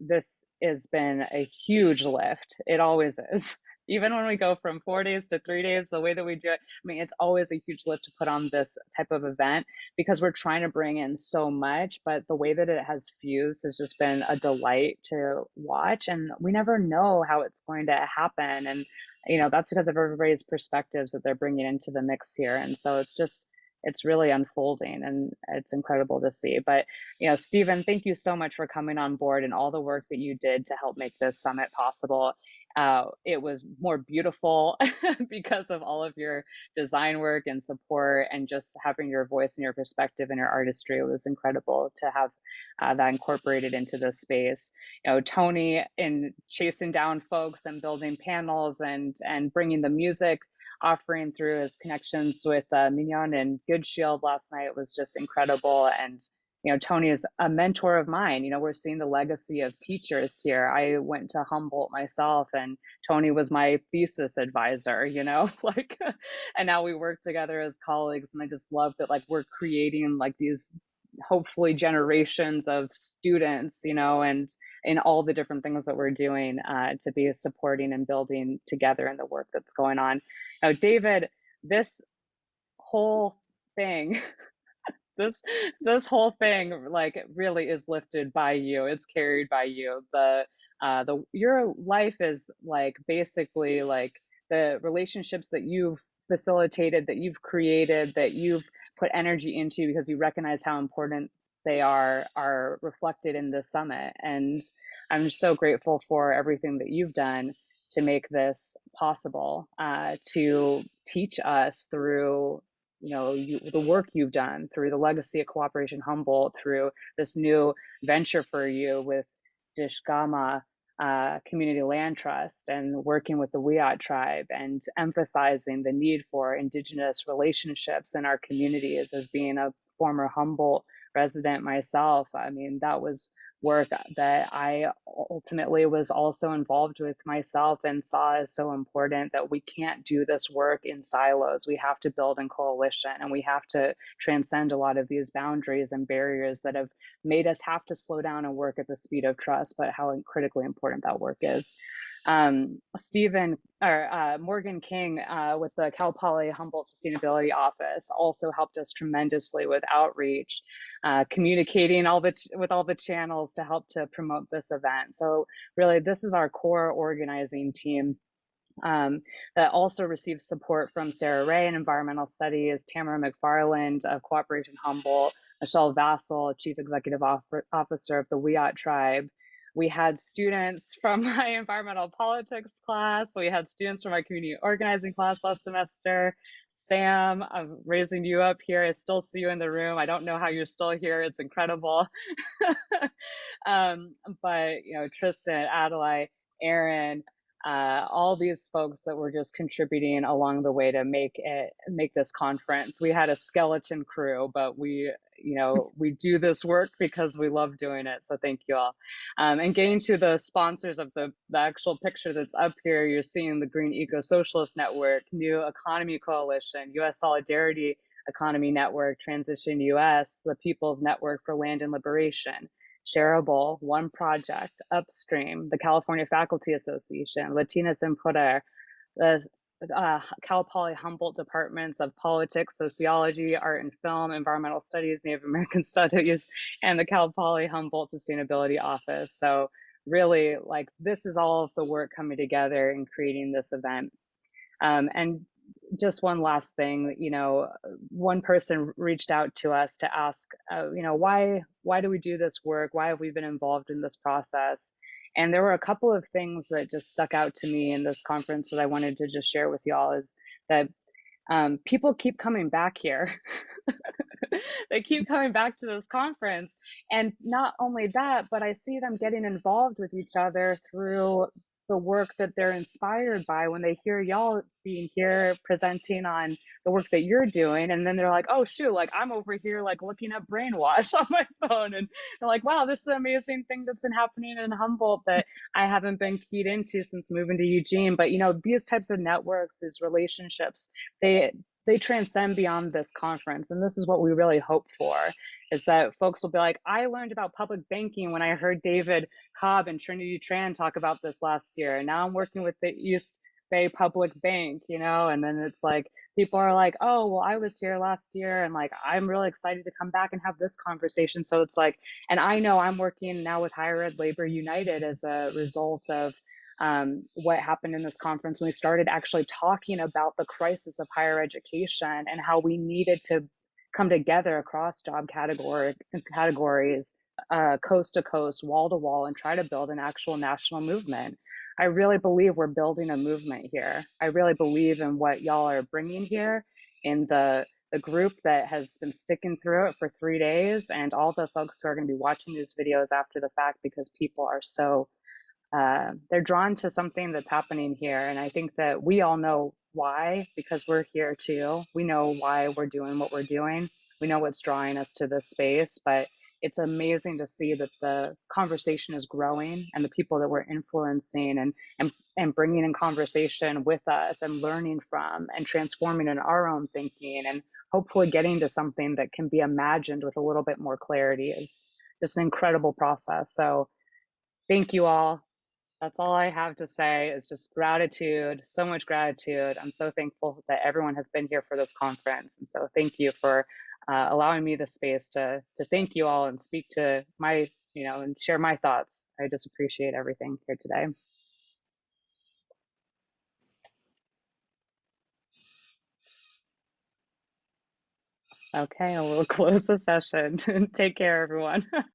This has been a huge lift. It always is. Even when we go from 4 days to 3 days, the way that we do it, I mean, it's always a huge lift to put on this type of event, because we're trying to bring in so much, but the way that it has fused has just been a delight to watch. And we never know how it's going to happen. And, you know, that's because of everybody's perspectives that they're bringing into the mix here. And so it's really unfolding, and it's incredible to see. But, you know, Stephen, thank you so much for coming on board and all the work that you did to help make this summit possible. It was more beautiful because of all of your design work and support, and just having your voice and your perspective and your artistry. It was incredible to have that incorporated into this space. You know, Tony in chasing down folks and building panels and bringing the music, offering through his connections with Mignon and Good Shield last night was just incredible. And you know, Tony is a mentor of mine. You know, we're seeing the legacy of teachers here. I went to Humboldt myself, and Tony was my thesis advisor, you know, like, and now we work together as colleagues. And I just love that, like, we're creating like these hopefully generations of students, you know, and in all the different things that we're doing to be supporting and building together in the work that's going on. Now, David, this whole thing, this whole thing, like, really is lifted by you. It's carried by you. Your life is like basically like the relationships that you've facilitated, that you've created, that you've put energy into because you recognize how important they are reflected in this summit. And I'm just so grateful for everything that you've done to make this possible, to teach us through, you know, the work you've done, through the legacy of Cooperation Humboldt, through this new venture for you with Dishgama Community Land Trust, and working with the Wiyot tribe, and emphasizing the need for Indigenous relationships in our communities. As being a former Humboldt resident myself, I mean, that was work that I ultimately was also involved with myself, and saw as so important, that we can't do this work in silos. We have to build in coalition, and we have to transcend a lot of these boundaries and barriers that have made us have to slow down and work at the speed of trust, but how critically important that work is. Morgan King with the Cal Poly Humboldt Sustainability Office also helped us tremendously with outreach, communicating with all the channels to help to promote this event. So really, this is our core organizing team. That also receives support from Sarah Ray in Environmental Studies, Tamara McFarland of Cooperation Humboldt, Michelle Vassal, Chief Executive Officer of the Wiyot Tribe. We had students from my environmental politics class. We had students from my community organizing class last semester. Sam, I'm raising you up here. I still see you in the room. I don't know how you're still here. It's incredible. But, you know, Tristan, Adelaide, Aaron, all these folks that were just contributing along the way to make this conference. We had a skeleton crew, but we do this work because we love doing it. So thank you all. And getting to the sponsors of the actual picture that's up here, you're seeing the Green Eco Socialist Network, New Economy Coalition, U.S. Solidarity Economy Network, Transition U.S., the People's Network for Land and Liberation, Shareable, One Project, Upstream, the California Faculty Association, Latinas en Poder, the Cal Poly Humboldt Departments of Politics, Sociology, Art and Film, Environmental Studies, Native American Studies, and the Cal Poly Humboldt Sustainability Office. So really, like, this is all of the work coming together in creating this event. And just one last thing, one person reached out to us to ask, why do we do this work? Why have we been involved in this process? And there were a couple of things that just stuck out to me in this conference that I wanted to just share with y'all, is that people keep coming back here. They keep coming back to this conference. And not only that, but I see them getting involved with each other through the work that they're inspired by when they hear y'all being here presenting on the work that you're doing. And then they're like, oh shoot, like I'm over here like looking at Brainwash on my phone. And they're like, wow, this is an amazing thing that's been happening in Humboldt that I haven't been keyed into since moving to Eugene. But these types of networks, these relationships, they transcend beyond this conference. And this is what we really hope for, is that folks will be like, I learned about public banking when I heard David Cobb and Trinity Tran talk about this last year. And now I'm working with the East Bay Public Bank, and then it's like, people are like, oh, well, I was here last year and like, I'm really excited to come back and have this conversation. So it's like, and I know I'm working now with Higher Ed Labor United as a result of what happened in this conference when we started actually talking about the crisis of higher education and how we needed to come together across job categories, coast to coast, wall to wall, and try to build an actual national movement. I really believe we're building a movement here. I really believe in what y'all are bringing here, in the group that has been sticking through it for 3 days, and all the folks who are going to be watching these videos after the fact, because people are so they're drawn to something that's happening here. And I think that we all know why, because we're here too. We know why we're doing what we're doing. We know what's drawing us to this space, but it's amazing to see that the conversation is growing, and the people that we're influencing and bringing in conversation with us and learning from and transforming in our own thinking, and hopefully getting to something that can be imagined with a little bit more clarity, is just an incredible process. So thank you all. That's all I have to say, is just gratitude, so much gratitude. I'm so thankful that everyone has been here for this conference. And so thank you for allowing me the space to thank you all and speak to my, and share my thoughts. I just appreciate everything here today. Okay, we'll close the session. Take care, everyone.